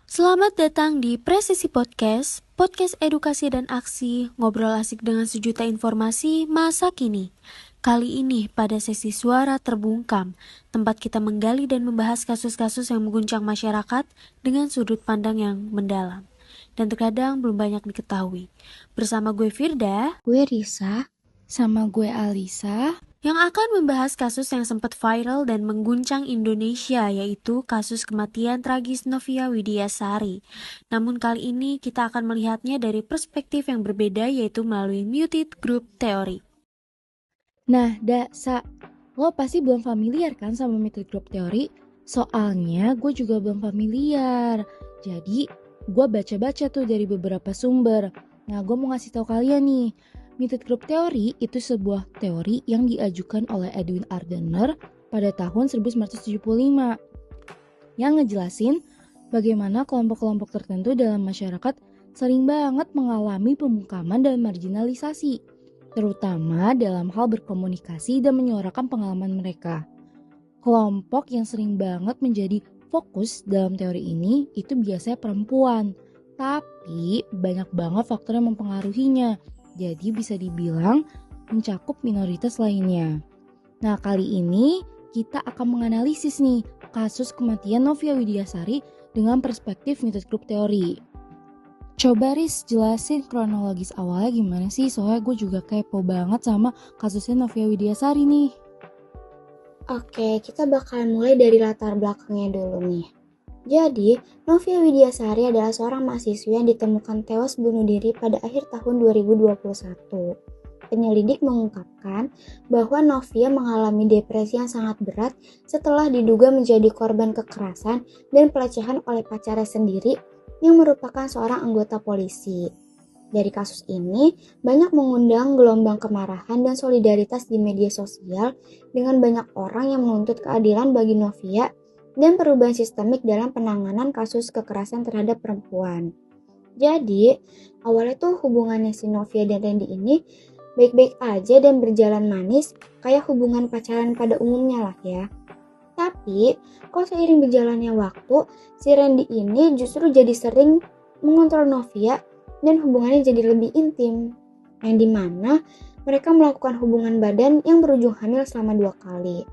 Selamat datang di Presisi Podcast, podcast edukasi dan aksi, ngobrol asik dengan sejuta informasi masa kini. Kali ini pada sesi Suara Terbungkam, tempat kita menggali dan membahas kasus-kasus yang mengguncang masyarakat dengan sudut pandang yang mendalam dan terkadang belum banyak diketahui. Bersama gue Firda, gue Risa, sama gue Alisa, yang akan membahas kasus yang sempat viral dan mengguncang Indonesia, yaitu kasus kematian tragis Novia Widiasari. Namun kali ini kita akan melihatnya dari perspektif yang berbeda, yaitu melalui muted group theory. Nah, lo pasti belum familiar kan sama muted group theory? Soalnya gue juga belum familiar. Jadi, gue baca-baca tuh dari beberapa sumber. Nah, gue mau ngasih tahu kalian nih. Muted group theory itu sebuah teori yang diajukan oleh Edwin Ardener pada tahun 1975 yang ngejelasin bagaimana kelompok-kelompok tertentu dalam masyarakat sering banget mengalami pembungkaman dan marginalisasi, terutama dalam hal berkomunikasi dan menyuarakan pengalaman mereka. Kelompok yang sering banget menjadi fokus dalam teori ini itu biasanya perempuan, tapi banyak banget faktor yang mempengaruhinya. Jadi bisa dibilang mencakup minoritas lainnya. Nah, kali ini kita akan menganalisis nih kasus kematian Novia Widiasari dengan perspektif muted group theory. Coba Riz jelasin kronologis awalnya gimana sih, soalnya gue juga kepo banget sama kasusnya Novia Widiasari nih. Oke, kita bakalan mulai dari latar belakangnya dulu nih. Jadi, Novia Widiasari adalah seorang mahasiswi yang ditemukan tewas bunuh diri pada akhir tahun 2021. Penyelidik mengungkapkan bahwa Novia mengalami depresi yang sangat berat setelah diduga menjadi korban kekerasan dan pelecehan oleh pacarnya sendiri yang merupakan seorang anggota polisi. Dari kasus ini, banyak mengundang gelombang kemarahan dan solidaritas di media sosial dengan banyak orang yang menuntut keadilan bagi Novia dan perubahan sistemik dalam penanganan kasus kekerasan terhadap perempuan. Jadi, awalnya tuh hubungannya si Novia dan Randy ini baik-baik aja dan berjalan manis kayak hubungan pacaran pada umumnya lah ya. Tapi, kok seiring berjalannya waktu, si Randy ini justru jadi sering mengontrol Novia dan hubungannya jadi lebih intim. Yang dimana mereka melakukan hubungan badan yang berujung hamil selama 2 kali.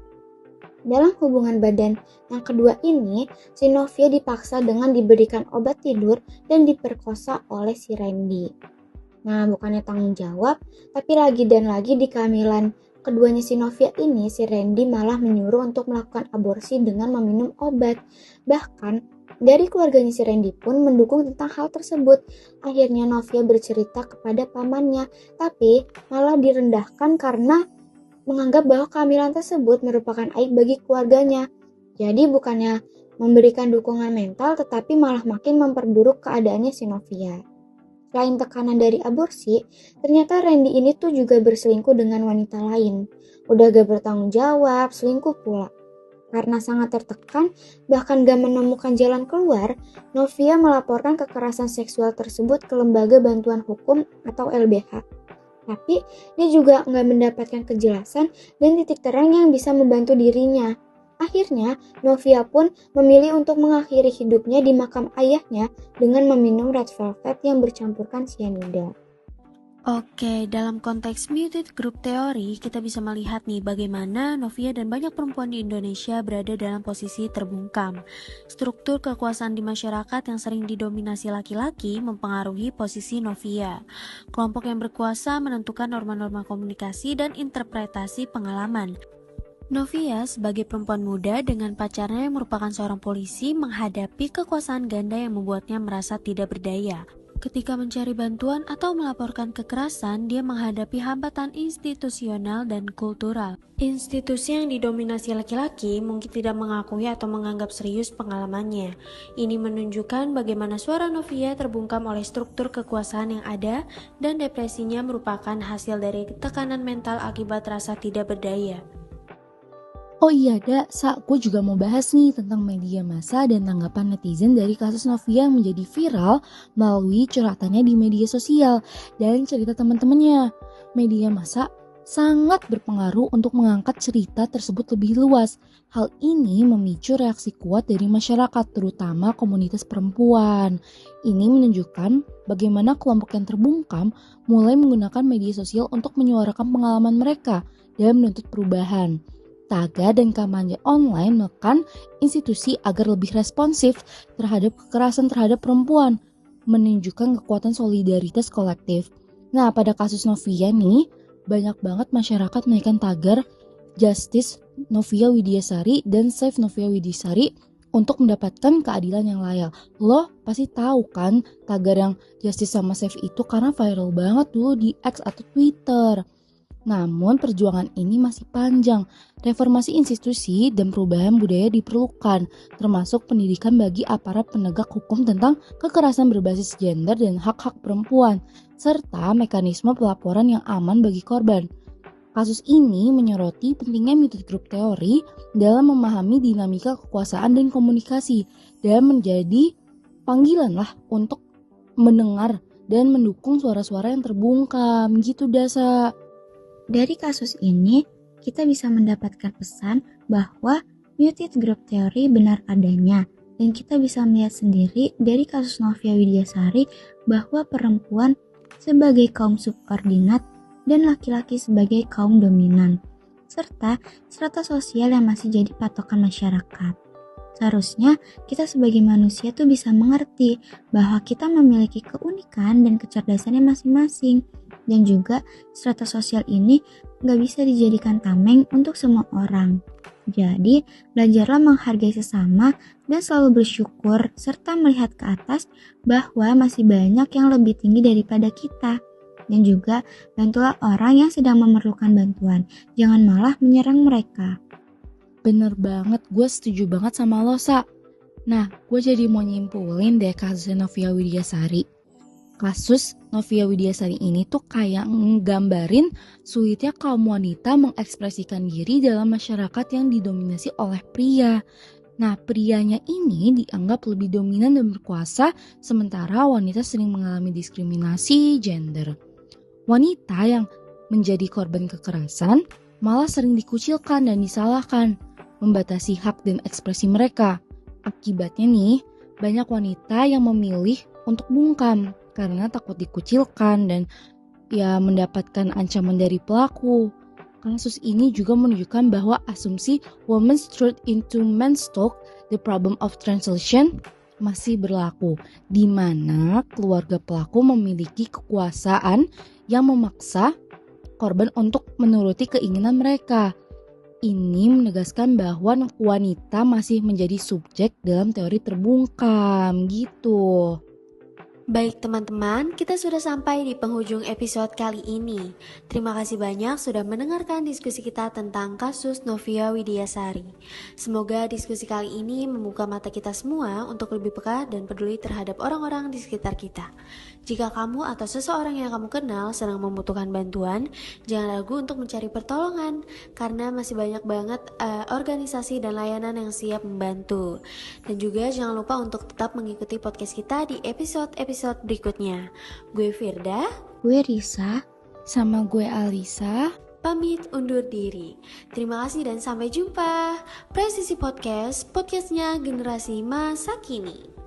Dalam hubungan badan yang kedua ini, si Novia dipaksa dengan diberikan obat tidur dan diperkosa oleh si Randy. Nah, bukannya tanggung jawab, tapi lagi dan lagi di kehamilan keduanya si Novia ini, si Randy malah menyuruh untuk melakukan aborsi dengan meminum obat. Bahkan, dari keluarganya si Randy pun mendukung tentang hal tersebut. Akhirnya Novia bercerita kepada pamannya, tapi malah direndahkan karena menganggap bahwa kehamilan tersebut merupakan aib bagi keluarganya. Jadi bukannya memberikan dukungan mental, tetapi malah makin memperburuk keadaannya si Novia. Selain tekanan dari aborsi, ternyata Randy ini tuh juga berselingkuh dengan wanita lain. Udah gak bertanggung jawab, selingkuh pula. Karena sangat tertekan, bahkan gak menemukan jalan keluar, Novia melaporkan kekerasan seksual tersebut ke Lembaga Bantuan Hukum atau LBH. Tapi dia juga nggak mendapatkan kejelasan dan titik terang yang bisa membantu dirinya. Akhirnya, Novia pun memilih untuk mengakhiri hidupnya di makam ayahnya dengan meminum red velvet yang bercampurkan cyanida. Oke, dalam konteks muted group theory, kita bisa melihat nih bagaimana Novia dan banyak perempuan di Indonesia berada dalam posisi terbungkam. Struktur kekuasaan di masyarakat yang sering didominasi laki-laki mempengaruhi posisi Novia. Kelompok yang berkuasa menentukan norma-norma komunikasi dan interpretasi pengalaman. Novia sebagai perempuan muda dengan pacarnya yang merupakan seorang polisi menghadapi kekuasaan ganda yang membuatnya merasa tidak berdaya. Ketika mencari bantuan atau melaporkan kekerasan, dia menghadapi hambatan institusional dan kultural. Institusi yang didominasi laki-laki mungkin tidak mengakui atau menganggap serius pengalamannya. Ini menunjukkan bagaimana suara Novia terbungkam oleh struktur kekuasaan yang ada dan depresinya merupakan hasil dari tekanan mental akibat rasa tidak berdaya. Oh iya, gue juga mau bahas nih tentang media massa dan tanggapan netizen dari kasus Novia yang menjadi viral melalui curhatannya di media sosial dan cerita teman-temannya. Media massa sangat berpengaruh untuk mengangkat cerita tersebut lebih luas. Hal ini memicu reaksi kuat dari masyarakat, terutama komunitas perempuan. Ini menunjukkan bagaimana kelompok yang terbungkam mulai menggunakan media sosial untuk menyuarakan pengalaman mereka dan menuntut perubahan. Tagar dan kampanye online menekan institusi agar lebih responsif terhadap kekerasan terhadap perempuan, menunjukkan kekuatan solidaritas kolektif. Nah, pada kasus Novia nih, banyak banget masyarakat menaikkan tagar Justice Novia Widiasari dan Save Novia Widiasari untuk mendapatkan keadilan yang layak. Lo pasti tahu kan tagar yang Justice sama Save itu karena viral banget dulu di X atau Twitter. Namun perjuangan ini masih panjang. Reformasi institusi dan perubahan budaya diperlukan, termasuk pendidikan bagi aparat penegak hukum tentang kekerasan berbasis gender dan hak-hak perempuan, serta mekanisme pelaporan yang aman bagi korban. Kasus ini menyoroti pentingnya metode grup teori dalam memahami dinamika kekuasaan dan komunikasi, dan menjadi panggilan lah untuk mendengar dan mendukung suara-suara yang terbungkam gitu Dasa. Dari kasus ini, kita bisa mendapatkan pesan bahwa muted group theory benar adanya, dan kita bisa melihat sendiri dari kasus Novia Widiasari bahwa perempuan sebagai kaum subordinat dan laki-laki sebagai kaum dominan, serta strata sosial yang masih jadi patokan masyarakat. Seharusnya kita sebagai manusia tuh bisa mengerti bahwa kita memiliki keunikan dan kecerdasannya masing-masing. Dan juga strata sosial ini gak bisa dijadikan tameng untuk semua orang. Jadi belajarlah menghargai sesama dan selalu bersyukur serta melihat ke atas bahwa masih banyak yang lebih tinggi daripada kita. Dan juga bantulah orang yang sedang memerlukan bantuan, jangan malah menyerang mereka. Bener banget, gue setuju banget sama lo, Sa. Nah, gue jadi mau nyimpulin deh kasus Novia Widiasari. Kasus Novia Widiasari ini tuh kayak nggambarin sulitnya kaum wanita mengekspresikan diri dalam masyarakat yang didominasi oleh pria. Nah, prianya ini dianggap lebih dominan dan berkuasa, sementara wanita sering mengalami diskriminasi gender. Wanita yang menjadi korban kekerasan malah sering dikucilkan dan disalahkan, membatasi hak dan ekspresi mereka. Akibatnya nih, banyak wanita yang memilih untuk bungkam karena takut dikucilkan dan mendapatkan ancaman dari pelaku. Kasus ini juga menunjukkan bahwa asumsi women's truth into men's talk, the problem of translation, masih berlaku, di mana keluarga pelaku memiliki kekuasaan yang memaksa korban untuk menuruti keinginan mereka. Ini menegaskan bahwa wanita masih menjadi subjek dalam teori terbungkam gitu. Baik teman-teman, kita sudah sampai di penghujung episode kali ini. Terima kasih banyak sudah mendengarkan diskusi kita tentang kasus Novia Widiasari. Semoga diskusi kali ini membuka mata kita semua untuk lebih peka dan peduli terhadap orang-orang di sekitar kita. Jika kamu atau seseorang yang kamu kenal sedang membutuhkan bantuan, jangan ragu untuk mencari pertolongan, karena masih banyak banget organisasi dan layanan yang siap membantu. Dan juga jangan lupa untuk tetap mengikuti podcast kita di episode berikutnya. Gue Firda, gue Risa, sama gue Alisa. Pamit undur diri. Terima kasih dan sampai jumpa. Presisi Podcast, podcastnya generasi masa kini.